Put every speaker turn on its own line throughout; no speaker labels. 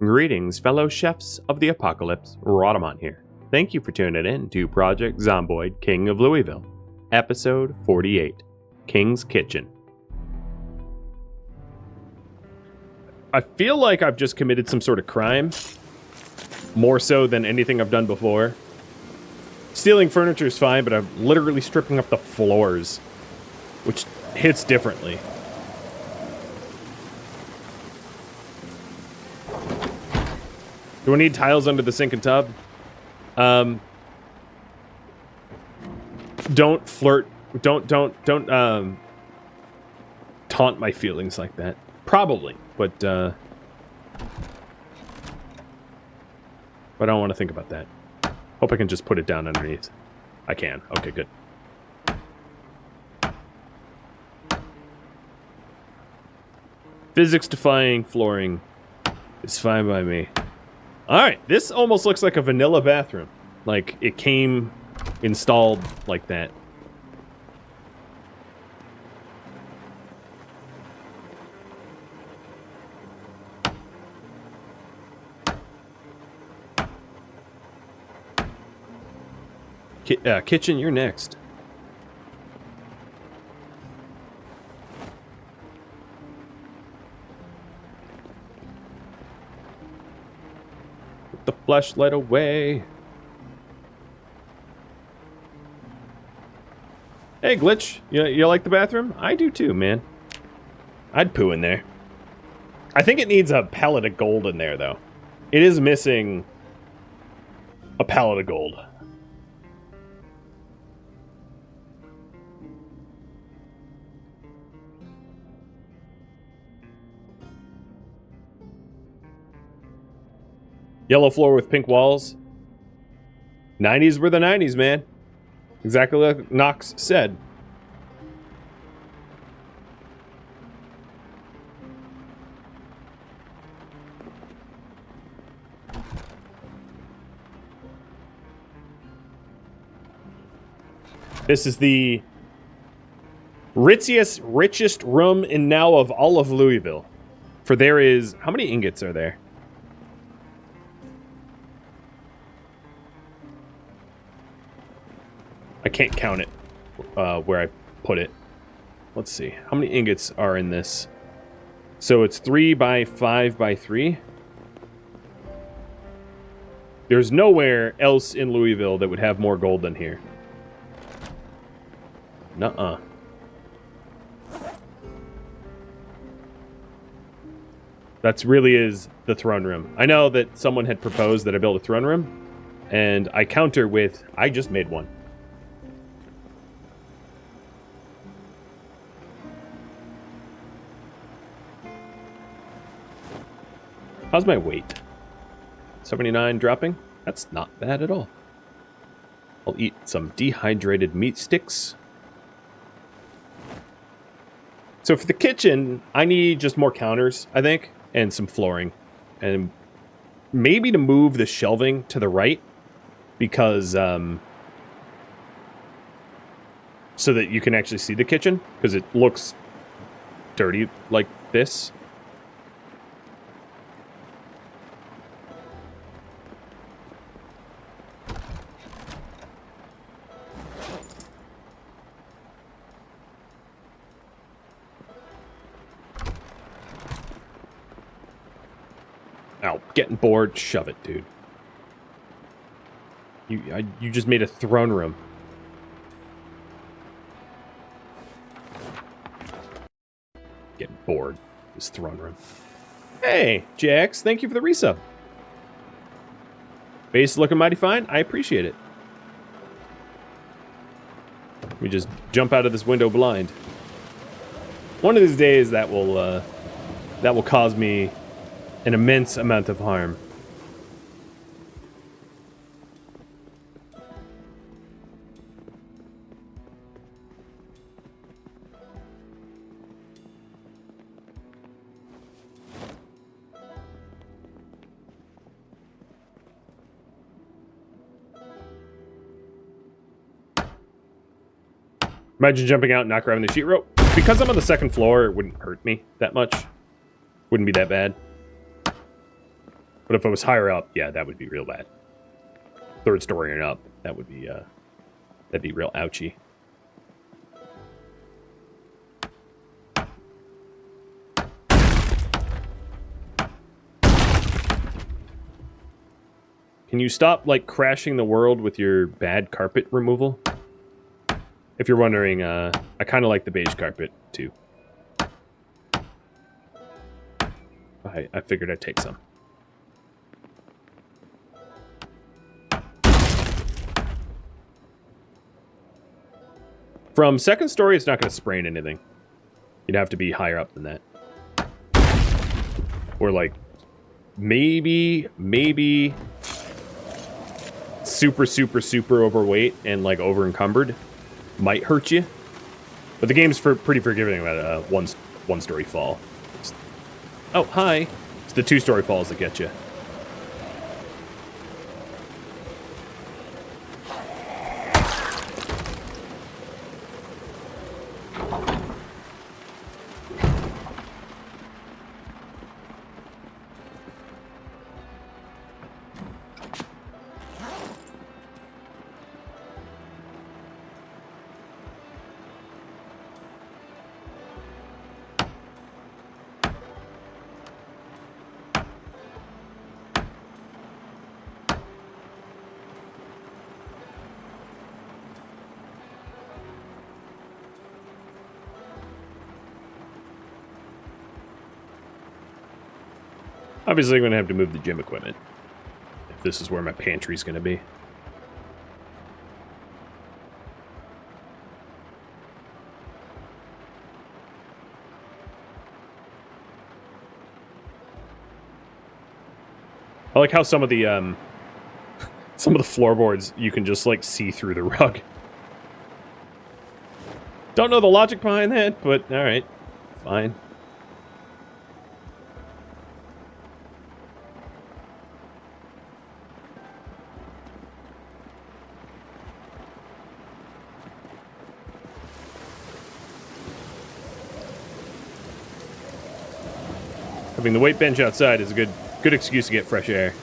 Greetings, fellow chefs of the apocalypse. Rhadamant here. Thank you for tuning in to Project Zomboid, King of Louisville, episode 48, King's Kitchen. I feel like I've just committed some sort of crime, more so than anything I've done before. Stealing furniture is fine, but I'm literally stripping up the floors, which hits differently. Do I need tiles under the sink and tub? Don't flirt. Don't taunt my feelings like that. Probably, but I don't want to think about that. Hope I can just put it down underneath. I can. Okay, good. Physics-defying flooring is fine by me. Alright, this almost looks like a vanilla bathroom. Like, it came installed like that. Kitchen, you're next. Put the flashlight away. Hey, Glitch. You like the bathroom? I do too, man. I'd poo in there. I think it needs a pallet of gold in there, though. It is missing a pallet of gold. Yellow floor with pink walls. 90s were the 90s, man. Exactly like Knox said. This is the richest room in now of all of Louisville. For there is... How many ingots are there? I can't count it where I put it. Let's see. How many ingots are in this? So it's 3 by 5 by 3. There's nowhere else in Louisville that would have more gold than here. Nuh-uh. That's really is the throne room. I know that someone had proposed that I build a throne room, and I counter with, I just made one. How's my weight? 79 dropping? That's not bad at all. I'll eat some dehydrated meat sticks. So for the kitchen, I need just more counters, I think, and some flooring. And maybe to move the shelving to the right, because so that you can actually see the kitchen, because it looks dirty like this. Ow, getting bored. Shove it, dude. You just made a throne room. Getting bored. This throne room. Hey, Jax, thank you for the resub. Base is looking mighty fine. I appreciate it. We just jump out of this window blind. One of these days that will cause me an immense amount of harm. Imagine jumping out and not grabbing the sheet rope. Because I'm on the second floor, it wouldn't hurt me that much. Wouldn't be that bad. But if it was higher up, yeah, that would be real bad. Third story and up, that would be, that'd be real ouchy. Can you stop, like, crashing the world with your bad carpet removal? If you're wondering, I kind of like the beige carpet, too. I figured I'd take some. From second story, it's not going to sprain anything. You'd have to be higher up than that. Or, like, maybe super overweight and, like, over-encumbered might hurt you. But the game's pretty forgiving about a one-story fall. Oh, hi. It's the two-story falls that get you. Obviously, I'm going to have to move the gym equipment if this is where my pantry's going to be. I like how some of the floorboards you can just like see through the rug. Don't know the logic behind that, but all right, fine. Having the weight bench outside is a good excuse to get fresh air.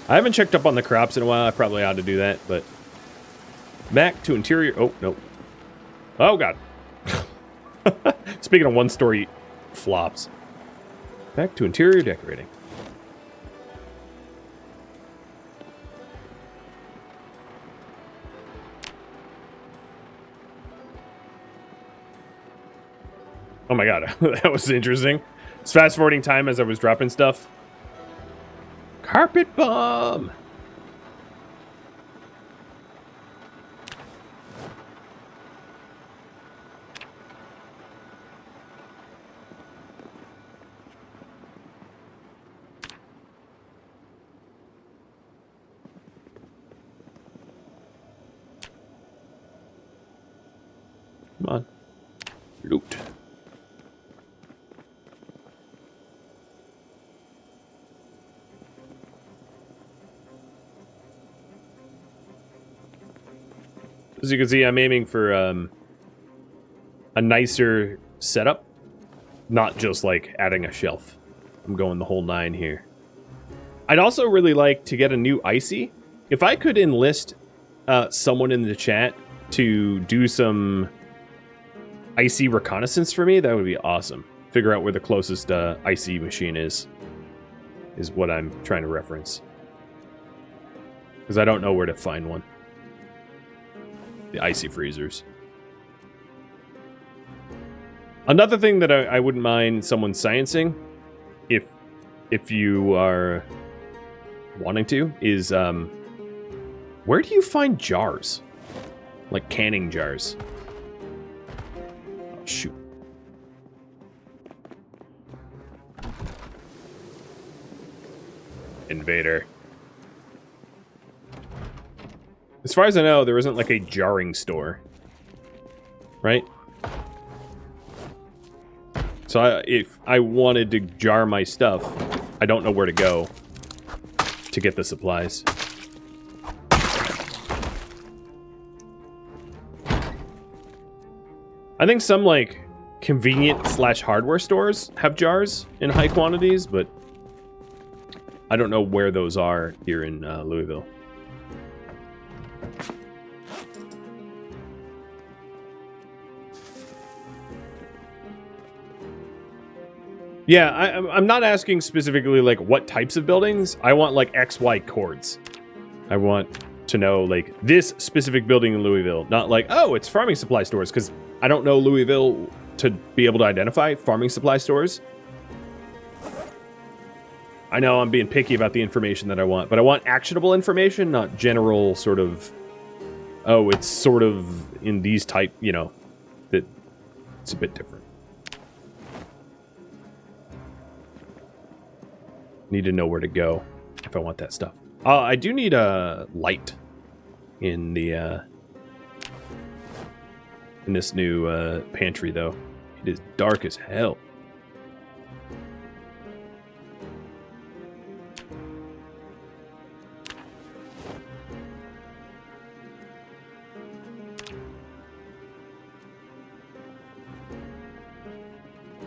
I haven't checked up on the crops in a while. I probably ought to do that, but back to interior. Oh, no. Oh, God. Speaking of one-story flops. Back to interior decorating. Oh my god, that was interesting. It's fast-forwarding time as I was dropping stuff. Carpet bomb! Come on. Loot. As you can see, I'm aiming for a nicer setup, not just like adding a shelf. I'm going the whole 9 here. I'd also really like to get a new icy. If I could enlist someone in the chat to do some icy reconnaissance for me, that would be awesome. Figure out where the closest icy machine is what I'm trying to reference. Because I don't know where to find one. The icy freezers. Another thing that I wouldn't mind someone sciencing, if you are wanting to, is where do you find jars? Like canning jars. Oh, shoot. Invader. As far as I know, there isn't like a jarring store. Right? So if I wanted to jar my stuff, I don't know where to go to get the supplies. I think some like convenient / hardware stores have jars in high quantities, but I don't know where those are here in Louisville. Yeah, I'm not asking specifically, like, what types of buildings. I want, like, XY chords. I want to know, like, this specific building in Louisville. Not like, oh, it's farming supply stores, because I don't know Louisville to be able to identify farming supply stores. I know I'm being picky about the information that I want, but I want actionable information, not general sort of, oh, it's sort of in these type, you know, that it's a bit different. Need to know where to go if I want that stuff. I do need a light in the in this new pantry, though. It is dark as hell.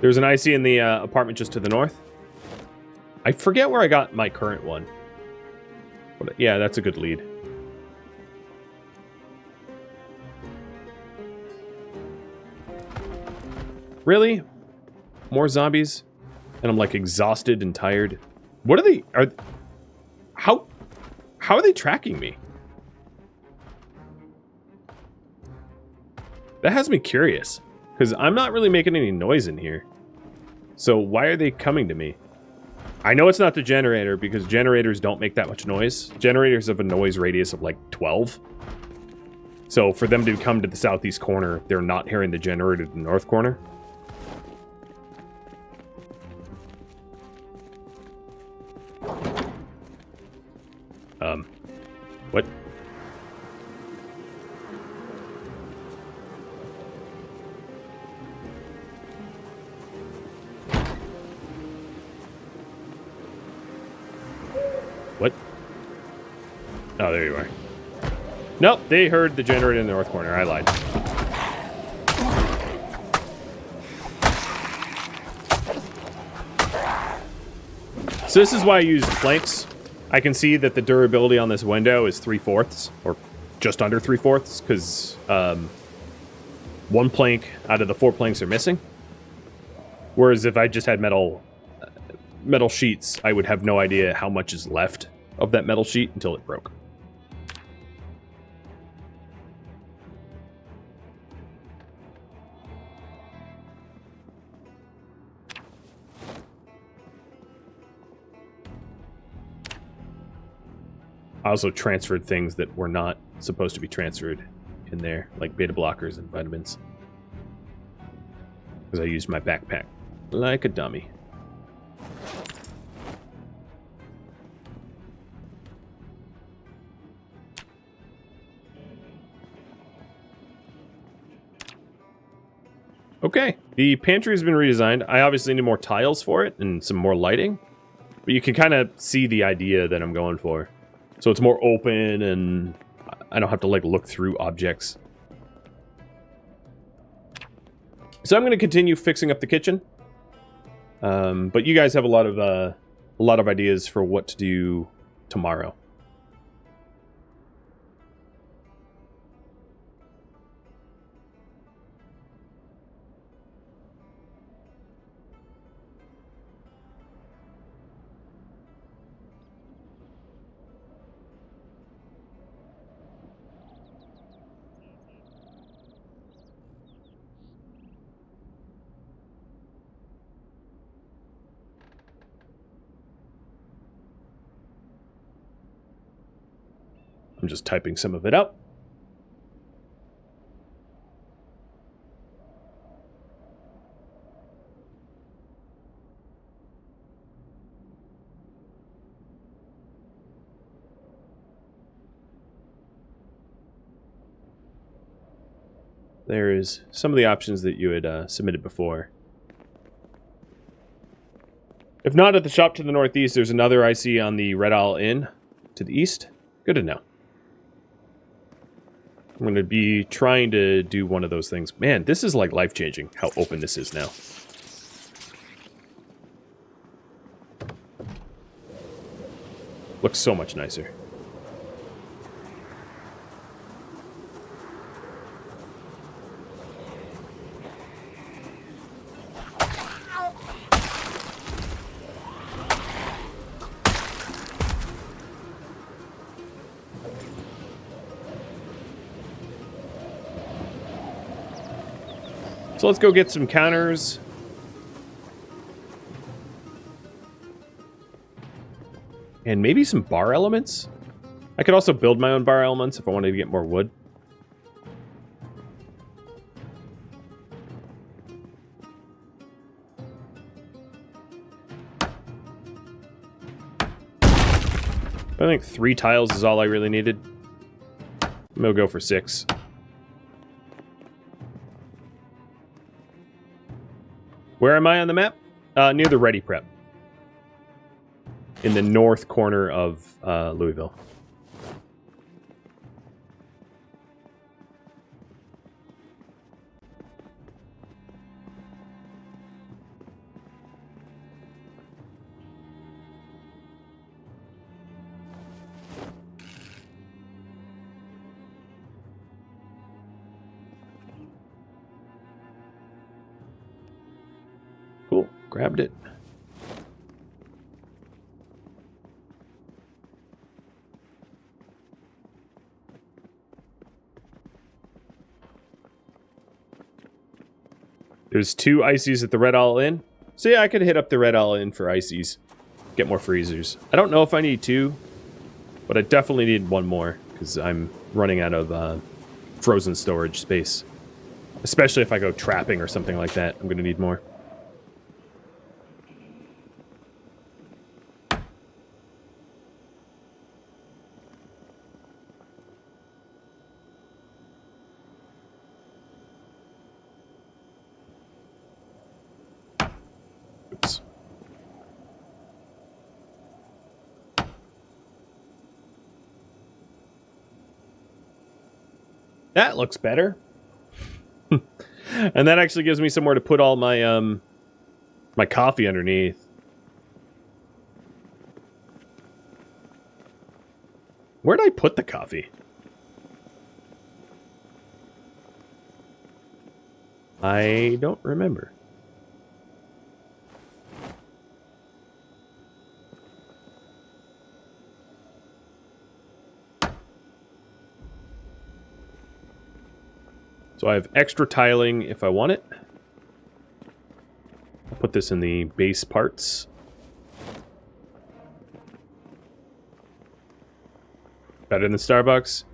There's an IC in the apartment just to the north. I forget where I got my current one. But, yeah, that's a good lead. Really? More zombies? And I'm like exhausted and tired. What are they? How are they tracking me? That has me curious. Because I'm not really making any noise in here. So why are they coming to me? I know it's not the generator, because generators don't make that much noise. Generators have a noise radius of like 12. So for them to come to the southeast corner, they're not hearing the generator in the north corner. What? What? Oh, there you are. Nope, they heard the generator in the north corner. I lied. So this is why I use planks. I can see that the durability on this window is 3/4, or just under 3/4, because one plank out of the 4 planks are missing. Whereas if I just had metal sheets, I would have no idea how much is left of that metal sheet until it broke. I also transferred things that were not supposed to be transferred in there, like beta blockers and vitamins. Because I used my backpack like a dummy. Okay, the pantry has been redesigned. I obviously need more tiles for it and some more lighting. But you can kind of see the idea that I'm going for. So it's more open and I don't have to like look through objects. So I'm going to continue fixing up the kitchen. But you guys have a lot of ideas for what to do tomorrow. I'm just typing some of it up. There is some of the options that you had submitted before. If not at the shop to the northeast, there's another IC on the Red Owl Inn to the east. Good to know. I'm going to be trying to do one of those things. Man, this is like life-changing, how open this is now. Looks so much nicer. So let's go get some counters. And maybe some bar elements? I could also build my own bar elements if I wanted to get more wood. I think 3 tiles is all I really needed. I'm gonna go for 6. Where am I on the map? Near the Ready Prep. In the north corner of Louisville. Cool, grabbed it. There's 2 ices at the Red All Inn. So yeah, I could hit up the Red All Inn for ices. Get more freezers. I don't know if I need 2, but I definitely need 1 more, because I'm running out of frozen storage space. Especially if I go trapping or something like that, I'm going to need more. Oops. That looks better. And that actually gives me somewhere to put all my my coffee underneath. Where'd I put the coffee? I don't remember. So I have extra tiling if I want it. I'll put this in the base parts. Better than Starbucks?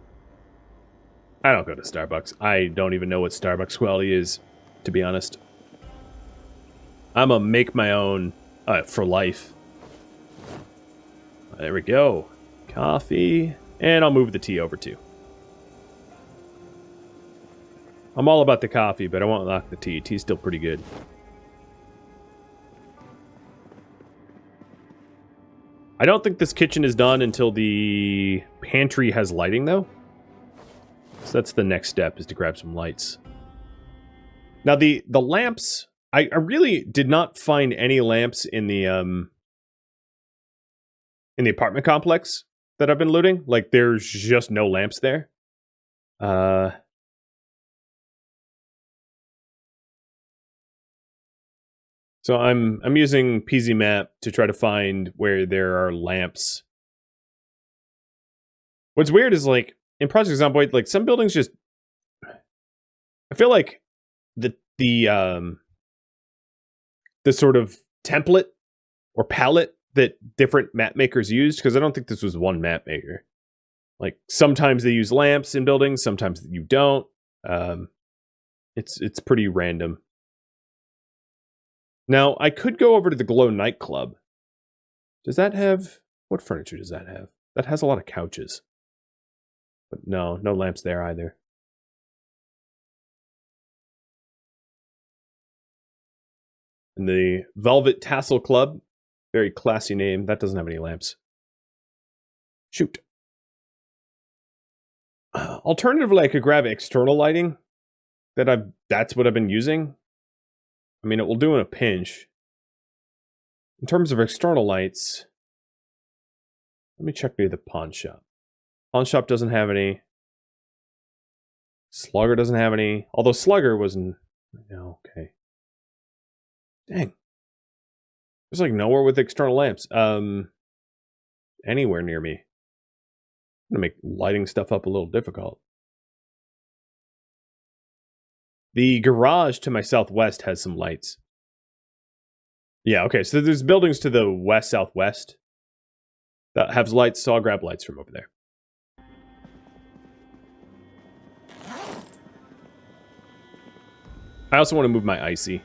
I don't go to Starbucks. I don't even know what Starbucks quality is, to be honest. I'm a make my own for life. There we go. Coffee. And I'll move the tea over too. I'm all about the coffee, but I won't knock the tea. Tea's still pretty good. I don't think this kitchen is done until the pantry has lighting, though. So that's the next step, is to grab some lights. Now, the lamps... I really did not find any lamps in the apartment complex that I've been looting. Like, there's just no lamps there. So I'm using PZ Map to try to find where there are lamps. What's weird is, like, in Project Zomboid, like, some buildings just... I feel like the sort of template or palette that different map makers used, because I don't think this was one map maker. Like, sometimes they use lamps in buildings, sometimes you don't. It's pretty random. Now, I could go over to the Glow nightclub. Does that have... What furniture does that have? That has a lot of couches. But no lamps there either. And the Velvet Tassel Club. Very classy name. That doesn't have any lamps. Shoot. Alternatively, I could grab external lighting. That's what I've been using. I mean, it will do in a pinch. In terms of external lights, let me check maybe the pawn shop. Pawn shop doesn't have any. Slugger doesn't have any. Although Slugger wasn't. No, okay. Dang. There's like nowhere with external lamps. Anywhere near me. I'm gonna make lighting stuff up a little difficult. The garage to my southwest has some lights. Yeah, okay, so there's buildings to the west-southwest that have lights, so I'll grab lights from over there. I also want to move my icy.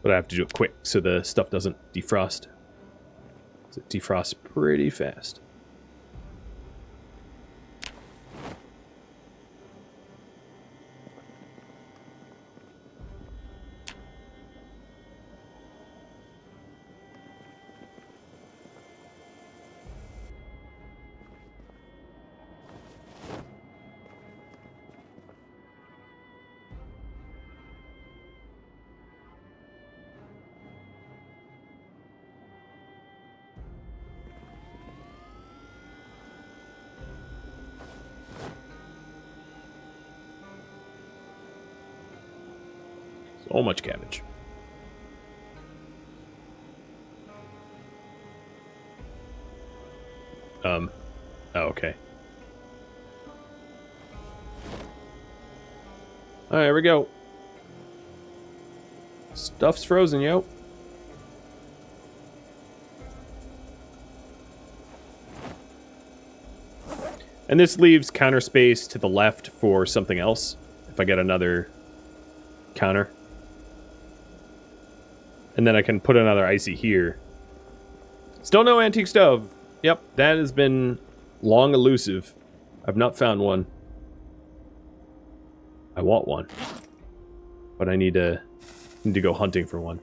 But I have to do it quick so the stuff doesn't defrost. It defrosts pretty fast. So much cabbage. Oh, okay. Alright, here we go. Stuff's frozen, yo. And this leaves counter space to the left for something else. If I get another counter. And then I can put another icy here. Still no antique stove. Yep, that has been long elusive. I've not found one. I want one. But I need to go hunting for one.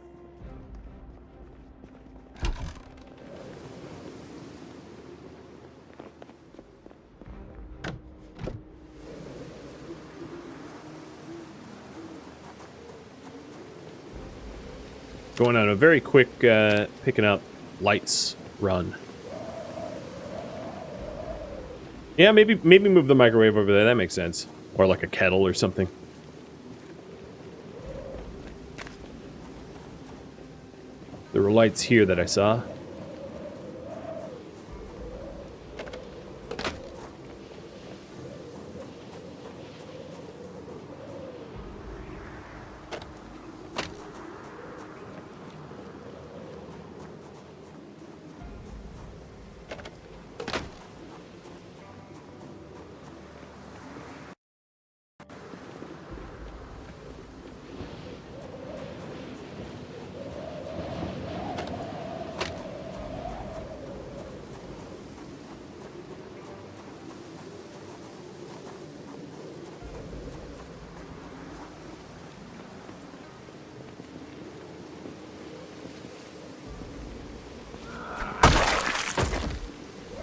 Going on a very quick picking up lights run. Yeah, maybe move the microwave over there. That makes sense. Or like a kettle or something. There were lights here that I saw.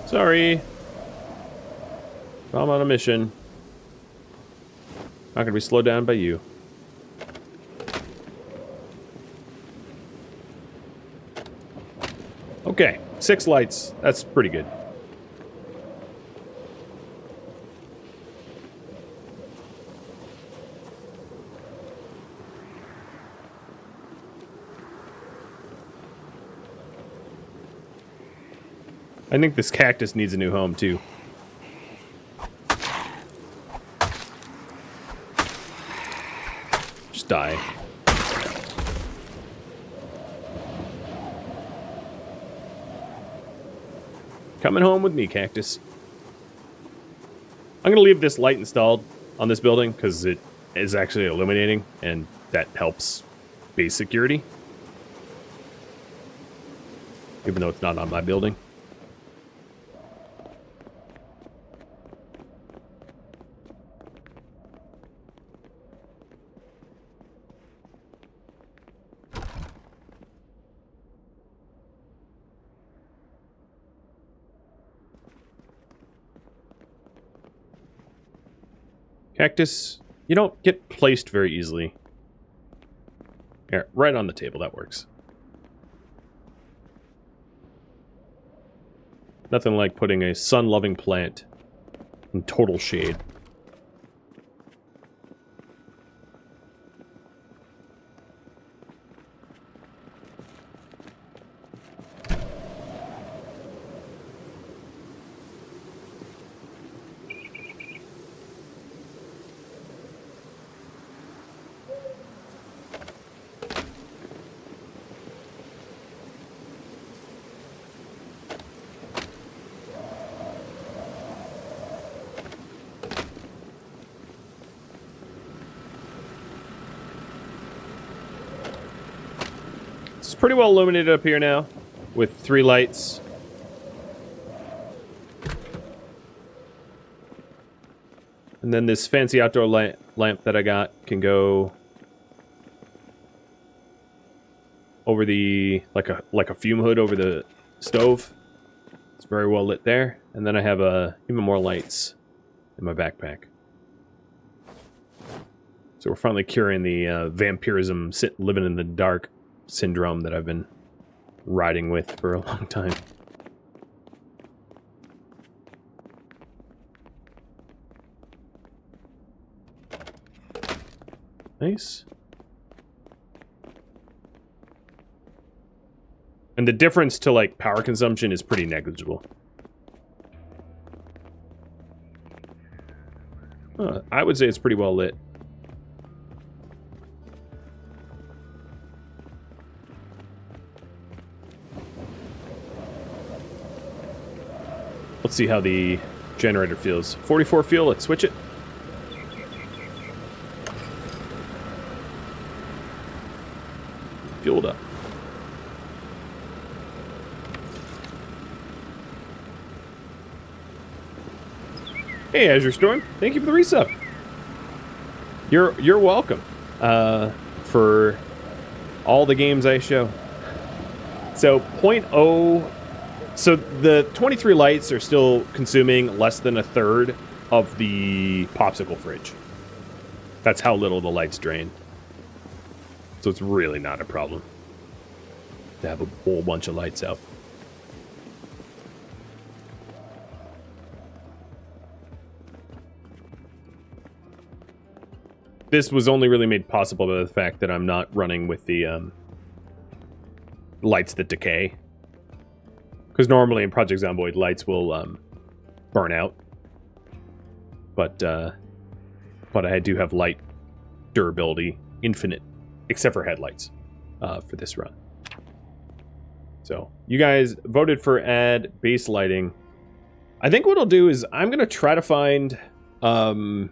Sorry. I'm on a mission. Not gonna be slowed down by you. Okay, 6 lights. That's pretty good. I think this cactus needs a new home, too. Just die. Coming home with me, cactus. I'm going to leave this light installed on this building because it is actually illuminating, and that helps base security. Even though it's not on my building. Cactus, you don't get placed very easily. Here, right on the table, that works. Nothing like putting a sun-loving plant in total shade. It's pretty well illuminated up here now, with 3 lights. And then this fancy outdoor lamp that I got can go over the, like a fume hood over the stove. It's very well lit there. And then I have even more lights in my backpack. So we're finally curing the vampirism, living in the dark syndrome that I've been riding with for a long time. Nice. And the difference to, like, power consumption is pretty negligible. I would say it's pretty well lit. Let's see how the generator feels. 44 fuel, let's switch it. Fueled up. Hey, Azure Storm, thank you for the resub. You're welcome for all the games I show. So 0.0. So the 23 lights are still consuming less than a third of the popsicle fridge. That's how little the lights drain. So it's really not a problem to have a whole bunch of lights out. This was only really made possible by the fact that I'm not running with the lights that decay. Because normally in Project Zomboid, lights will burn out. But I do have light durability, infinite, except for headlights, for this run. So, you guys voted for add base lighting. I think what I'll do is I'm going to try to find... I'm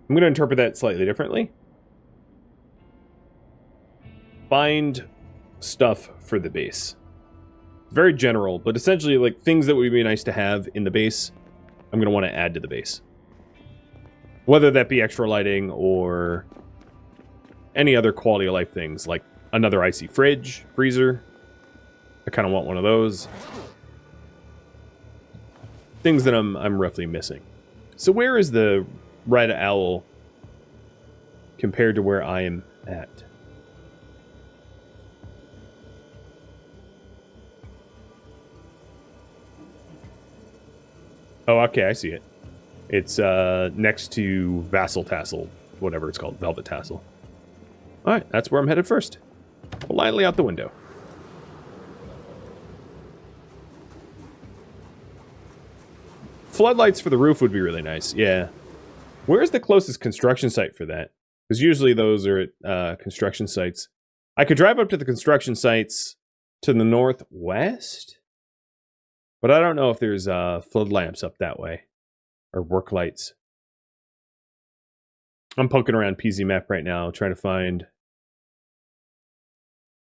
going to interpret that slightly differently. Find stuff for the base. Very general, but essentially like things that would be nice to have in the base, I'm going to want to add to the base. Whether that be extra lighting or any other quality of life things, like another icy fridge, freezer. I kind of want one of those. Things that I'm roughly missing. So where is the Red Owl compared to where I am at? Oh, okay, I see it. It's next to Vassal Tassel, whatever it's called, Velvet Tassel. All right, that's where I'm headed first. Politely out the window. Floodlights for the roof would be really nice, yeah. Where's the closest construction site for that? Because usually those are at construction sites. I could drive up to the construction sites to the northwest? But I don't know if there's flood lamps up that way. Or work lights. I'm poking around PZ Map right now, trying to find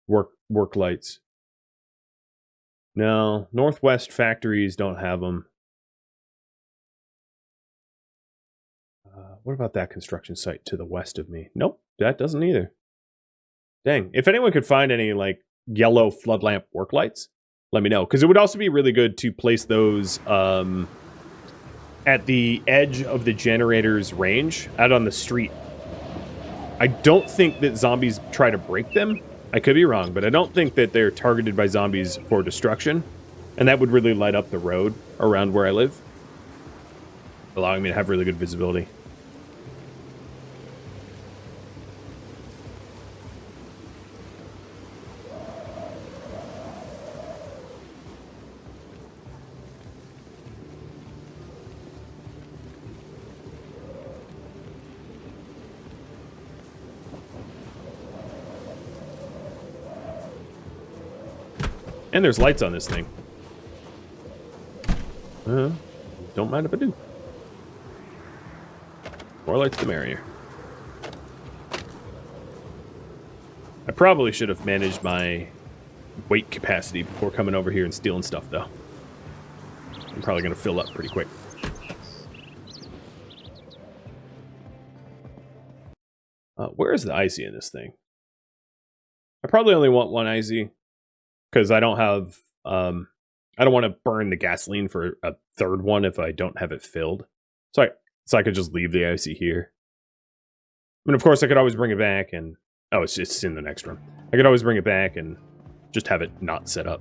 work lights. No, Northwest factories don't have them. What about that construction site to the west of me? Nope, that doesn't either. Dang, if anyone could find any like yellow flood lamp work lights, let me know. Because it would also be really good to place those at the edge of the generator's range, out on the street. I don't think that zombies try to break them. I could be wrong, but I don't think that they're targeted by zombies for destruction. And that would really light up the road around where I live, allowing me to have really good visibility. And there's lights on this thing. Don't mind if I do. More lights the merrier. I probably should have managed my weight capacity before coming over here and stealing stuff, though. I'm probably going to fill up pretty quick. Where is the icy in this thing? I probably only want one icy because I don't have... I don't want to burn the gasoline for a third one if I don't have it filled. So I could just leave the icy here. I mean, of course, I could always bring it back and... Oh, it's in the next room. I could always bring it back and just have it not set up.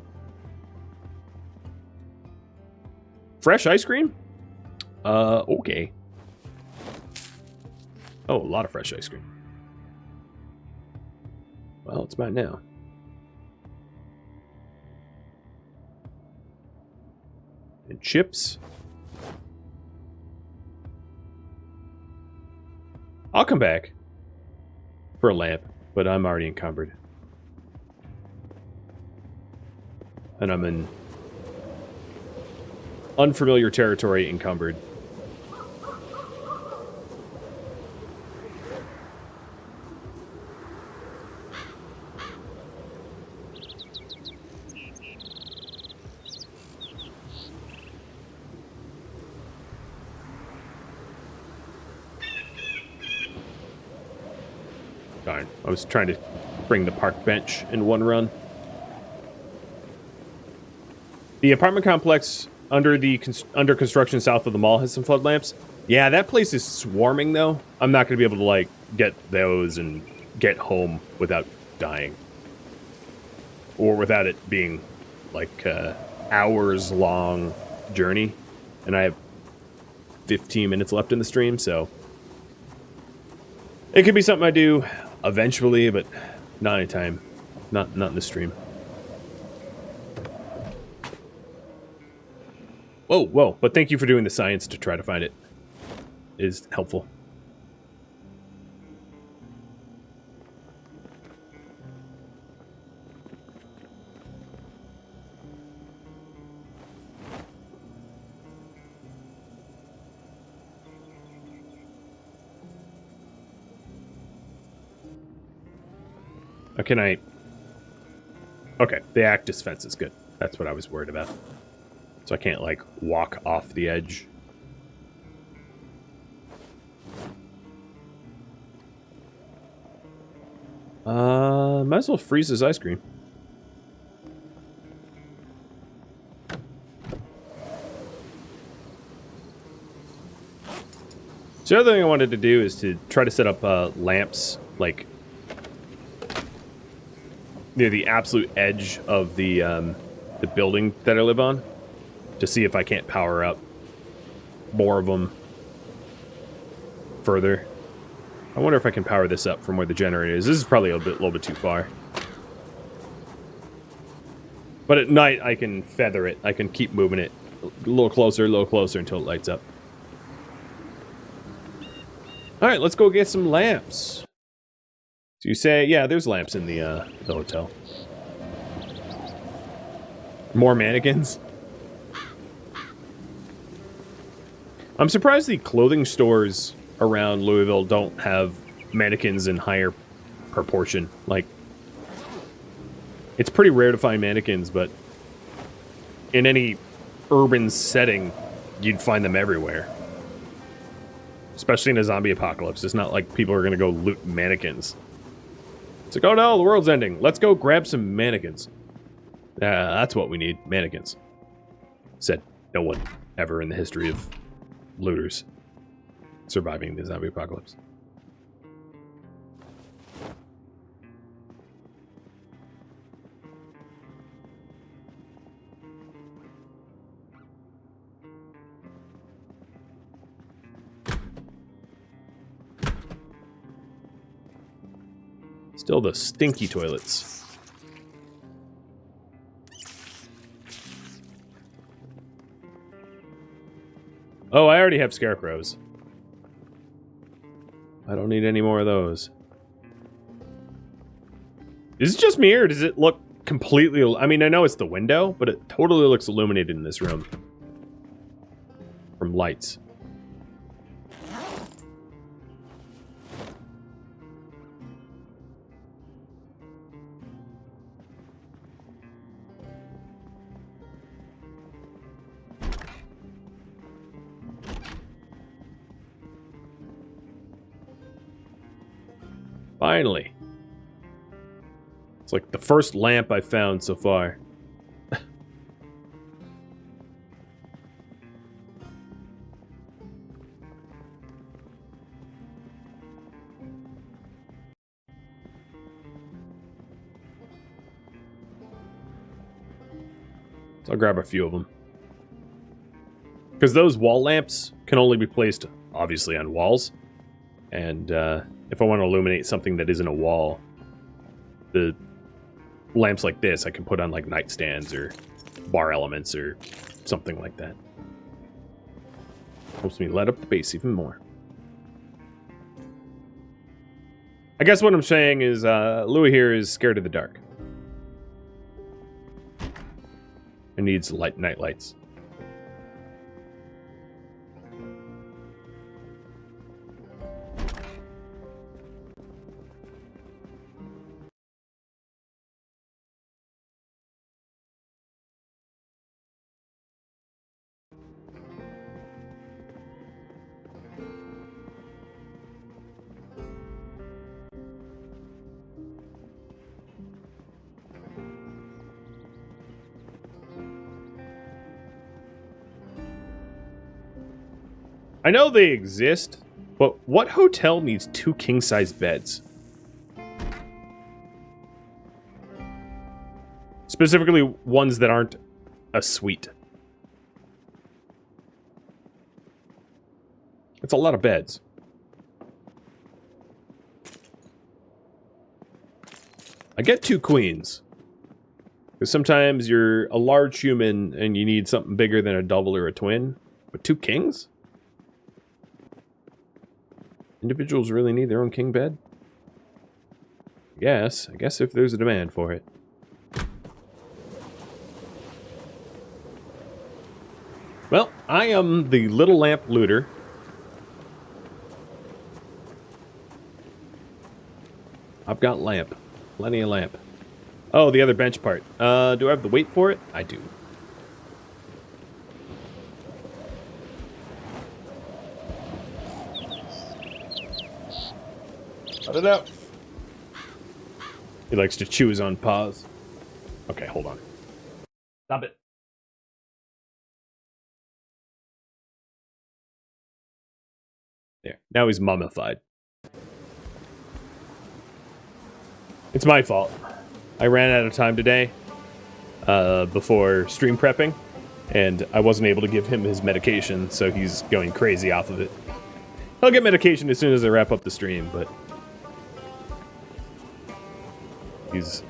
Fresh ice cream? Okay. Oh, a lot of fresh ice cream. Well, it's mine now. And chips. I'll come back for a lamp, but I'm already encumbered. And I'm in unfamiliar territory, encumbered. Darn, I was trying to bring the park bench in one run. The apartment complex under construction south of the mall has some flood lamps. Yeah, that place is swarming, though. I'm not going to be able to, like, get those and get home without dying. Or without it being, like, hours-long journey. And I have 15 minutes left in the stream, so... It could be something I do eventually, but not anytime. Not in the stream. Whoa, but thank you for doing the science to try to find it. It is helpful. Can I... Okay, the Actus fence is good. That's what I was worried about. So I can't, like, walk off the edge. Might as well freeze his ice cream. So the other thing I wanted to do is to try to set up lamps, like... near the absolute edge of the building that I live on, to see if I can't power up more of them further. I wonder if I can power this up from where the generator is. This is probably a little bit too far. But at night, I can feather it. I can keep moving it a little closer until it lights up. All right, let's go get some lamps. So you say, yeah, there's lamps in the hotel. More mannequins? I'm surprised the clothing stores around Louisville don't have mannequins in higher proportion. Like, it's pretty rare to find mannequins, but in any urban setting, you'd find them everywhere. Especially in a zombie apocalypse. It's not like people are going to go loot mannequins. It's like, oh no, the world's ending. Let's go grab some mannequins. That's what we need, mannequins. Said no one ever in the history of looters surviving the zombie apocalypse. Still the stinky toilets. Oh, I already have scarecrows. I don't need any more of those. Is it just me, or does it look completely... I mean, I know it's the window, but it totally looks illuminated in this room. From lights. Finally. It's like the first lamp I found so far. So I'll grab a few of them. Because those wall lamps can only be placed, obviously, on walls. And if I want to illuminate something that isn't a wall, the lamps like this I can put on like nightstands or bar elements or something like that. Helps me light up the base even more. I guess what I'm saying is Louis here is scared of the dark. And needs night lights. I know they exist, but what hotel needs 2 king-size beds? Specifically, ones that aren't a suite. It's a lot of beds. I get 2 queens. Because sometimes you're a large human and you need something bigger than a double or a twin. But 2 kings? Individuals really need their own king bed? Yes, I guess if there's a demand for it. Well, I am the little lamp looter. I've got lamp. Plenty of lamp. Oh, the other bench part. Do I have the weight for it? I do. Cut it out. He likes to chew his own paws. Okay, hold on. Stop it. There. Now he's mummified. It's my fault. I ran out of time today before stream prepping, and I wasn't able to give him his medication, so he's going crazy off of it. He'll get medication as soon as I wrap up the stream, but he's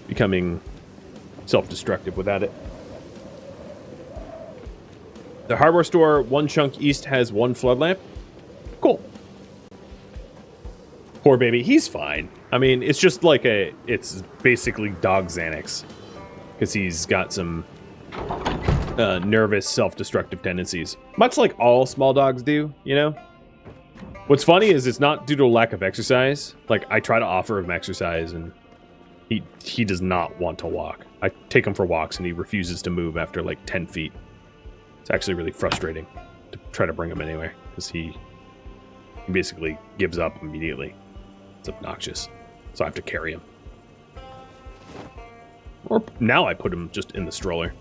becoming self-destructive without it. The hardware store, 1 chunk east, has 1 flood lamp. Cool. Poor baby. He's fine. I mean, it's just like it's basically dog Xanax. Because he's got some nervous, self-destructive tendencies. Much like all small dogs do, you know? What's funny is it's not due to a lack of exercise. Like, I try to offer him exercise, and he does not want to walk. I take him for walks, and he refuses to move after, like, 10 feet. It's actually really frustrating to try to bring him anywhere, because he basically gives up immediately. It's obnoxious. So I have to carry him. Or now I put him just in the stroller.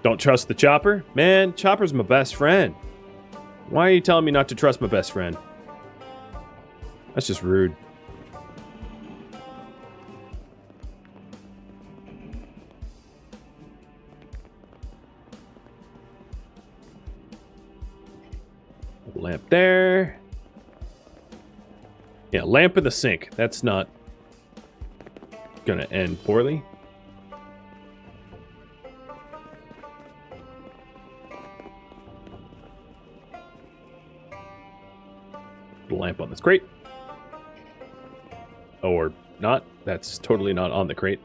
Don't trust the chopper? Man, chopper's my best friend. Why are you telling me not to trust my best friend? That's just rude. Lamp there. Yeah, lamp in the sink. That's not gonna end poorly. Lamp on this crate. Or not. That's totally not on the crate.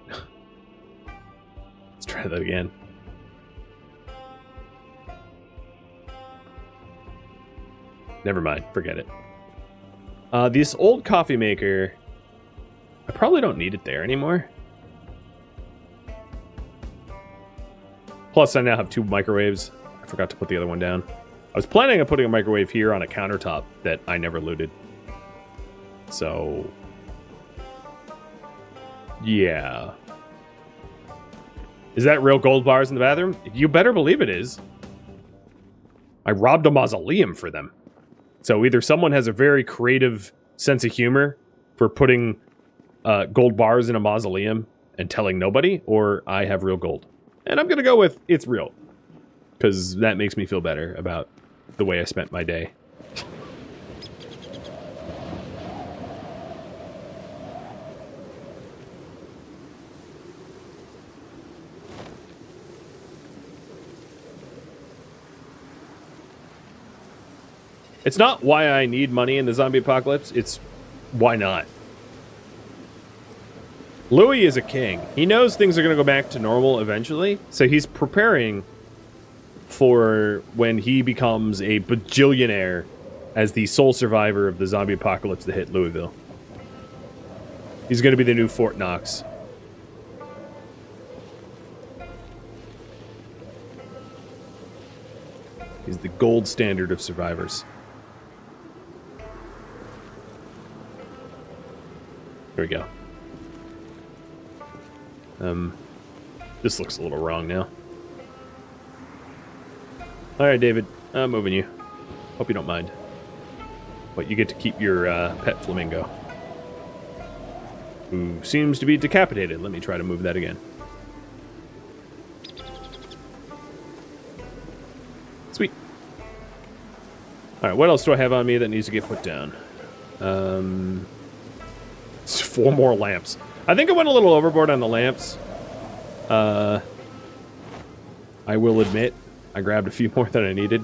Let's try that again. Never mind. Forget it. This old coffee maker, I probably don't need it there anymore. Plus, I now have 2 microwaves. I forgot to put the other one down. I was planning on putting a microwave here on a countertop that I never looted. So, yeah. Is that real gold bars in the bathroom? You better believe it is. I robbed a mausoleum for them. So either someone has a very creative sense of humor for putting gold bars in a mausoleum and telling nobody, or I have real gold. And I'm going to go with it's real. Because that makes me feel better about the way I spent my day. It's not why I need money in the zombie apocalypse, it's why not. Louis is a king. He knows things are going to go back to normal eventually, so he's preparing for when he becomes a bajillionaire as the sole survivor of the zombie apocalypse that hit Louisville. He's going to be the new Fort Knox. He's the gold standard of survivors. There we go. This looks a little wrong now. Alright, David. I'm moving you. Hope you don't mind. But you get to keep your pet flamingo. Who seems to be decapitated. Let me try to move that again. Sweet. Alright, what else do I have on me that needs to get put down? It's 4 more lamps. I think I went a little overboard on the lamps. I will admit, I grabbed a few more than I needed.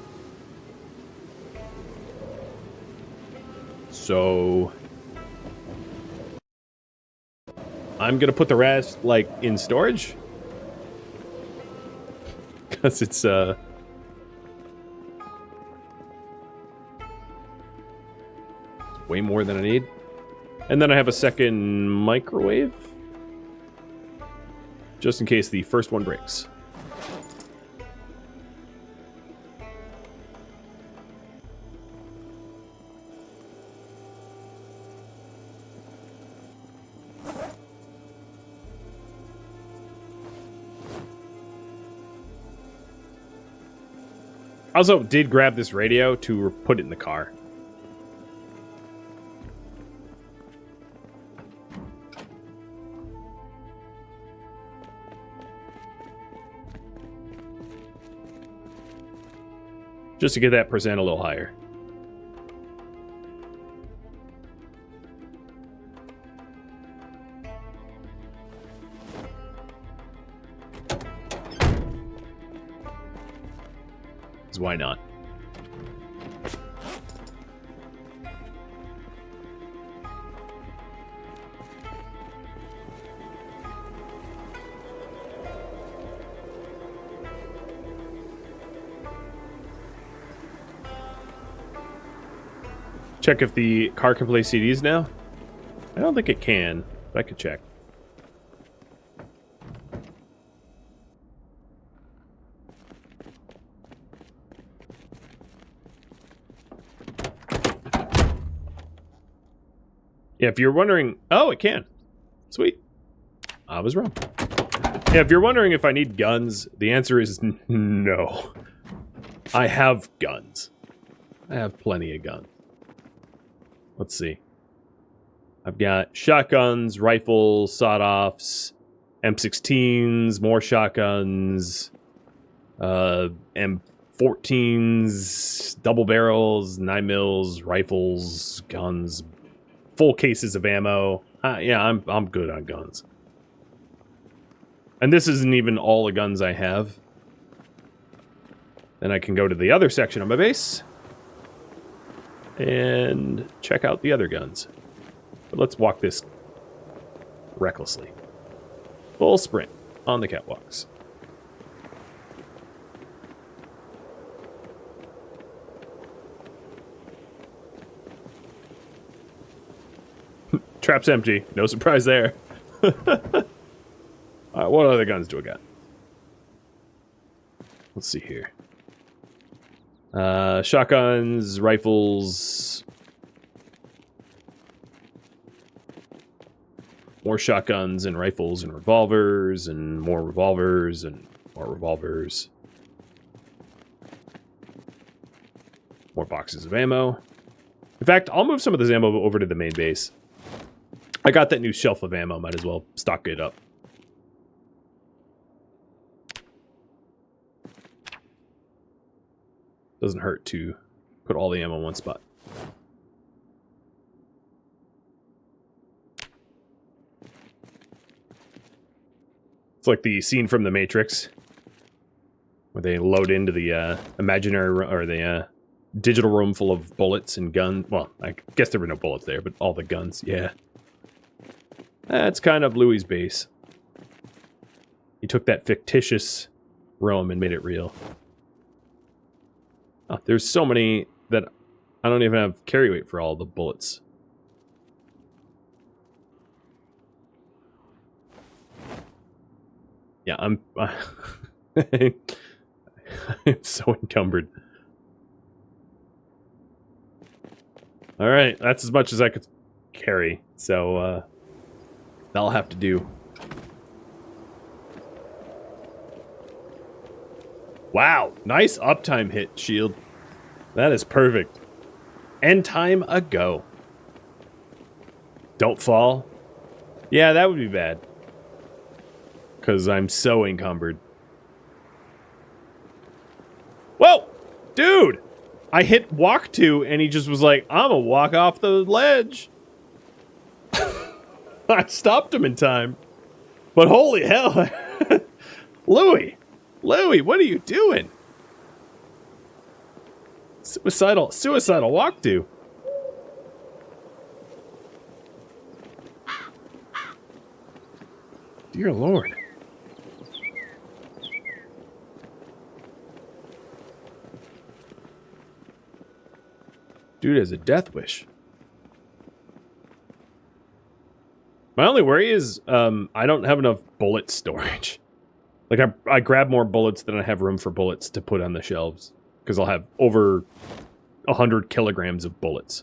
So I'm gonna put the rest, like, in storage. Because it's, way more than I need. And then I have a second microwave. Just in case the first one breaks. I also did grab this radio to put it in the car. Just to get that percent a little higher. Because why not? Check if the car can play CDs now. I don't think it can, but I could check. Yeah, if you're wondering... Oh, it can. Sweet. I was wrong. Yeah, if you're wondering if I need guns, the answer is no. I have guns. I have plenty of guns. Let's see. I've got shotguns, rifles, sawed-offs, M16s, more shotguns, M14s, double barrels, 9mm, rifles, guns, full cases of ammo. Yeah, I'm good on guns. And this isn't even all the guns I have. Then I can go to the other section of my base and check out the other guns. But let's walk this recklessly. Full sprint on the catwalks. Trap's empty. No surprise there. Alright, what other guns do I got? Let's see here. Shotguns, rifles. More shotguns and rifles and revolvers and more revolvers and more revolvers. More boxes of ammo. In fact, I'll move some of this ammo over to the main base. I got that new shelf of ammo. Might as well stock it up. Doesn't hurt to put all the ammo in one spot. It's like the scene from The Matrix, where they load into the imaginary or the digital room full of bullets and guns. Well, I guess there were no bullets there, but all the guns. Yeah, that's kind of Louis' base. He took that fictitious room and made it real. Oh, there's so many that I don't even have carry weight for all the bullets. Yeah, I'm so encumbered. All right, that's as much as I could carry, so that'll have to do. Wow, nice uptime hit, shield. That is perfect. End time a go. Don't fall. Yeah, that would be bad. Because I'm so encumbered. Whoa! Dude! I hit walk 2 and he just was like, I'm gonna walk off the ledge. I stopped him in time. But holy hell. Louis, what are you doing? Suicidal walk to. Dear Lord. Dude has a death wish. My only worry is I don't have enough bullet storage. Like, I grab more bullets than I have room for bullets to put on the shelves. Because I'll have over 100 kilograms of bullets.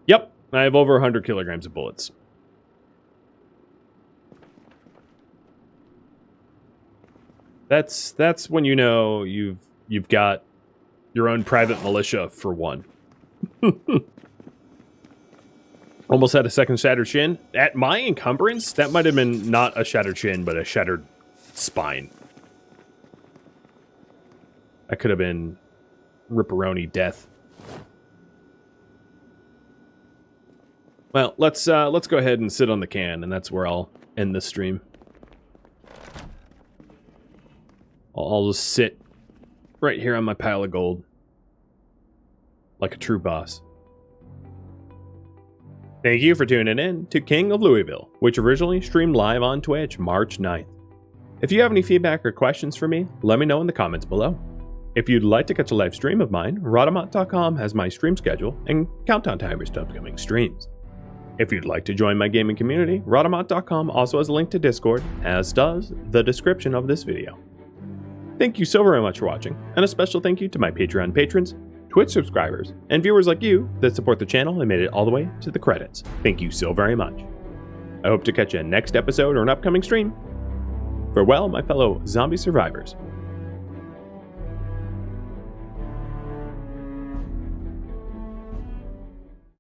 Yep, I have over 100 kilograms of bullets. That's when you know you've got your own private militia for one. Almost had a second shattered shin. At my encumbrance, that might have been not a shattered shin, but a shattered spine. That could have been ripperoni death. Well, let's go ahead and sit on the can, and that's where I'll end this stream. I'll just sit right here on my pile of gold. Like a true boss. Thank you for tuning in to King of Louisville, which originally streamed live on Twitch March 9th. If you have any feedback or questions for me, let me know in the comments below. If you'd like to catch a live stream of mine, Rhadamant.com has my stream schedule and countdown timers to upcoming streams. If you'd like to join my gaming community, Rhadamant.com also has a link to Discord, as does the description of this video. Thank you so very much for watching, and a special thank you to my Patreon patrons, Twitch subscribers, and viewers like you that support the channel and made it all the way to the credits. Thank you so very much. I hope to catch you next episode or an upcoming stream. Farewell, my fellow zombie survivors.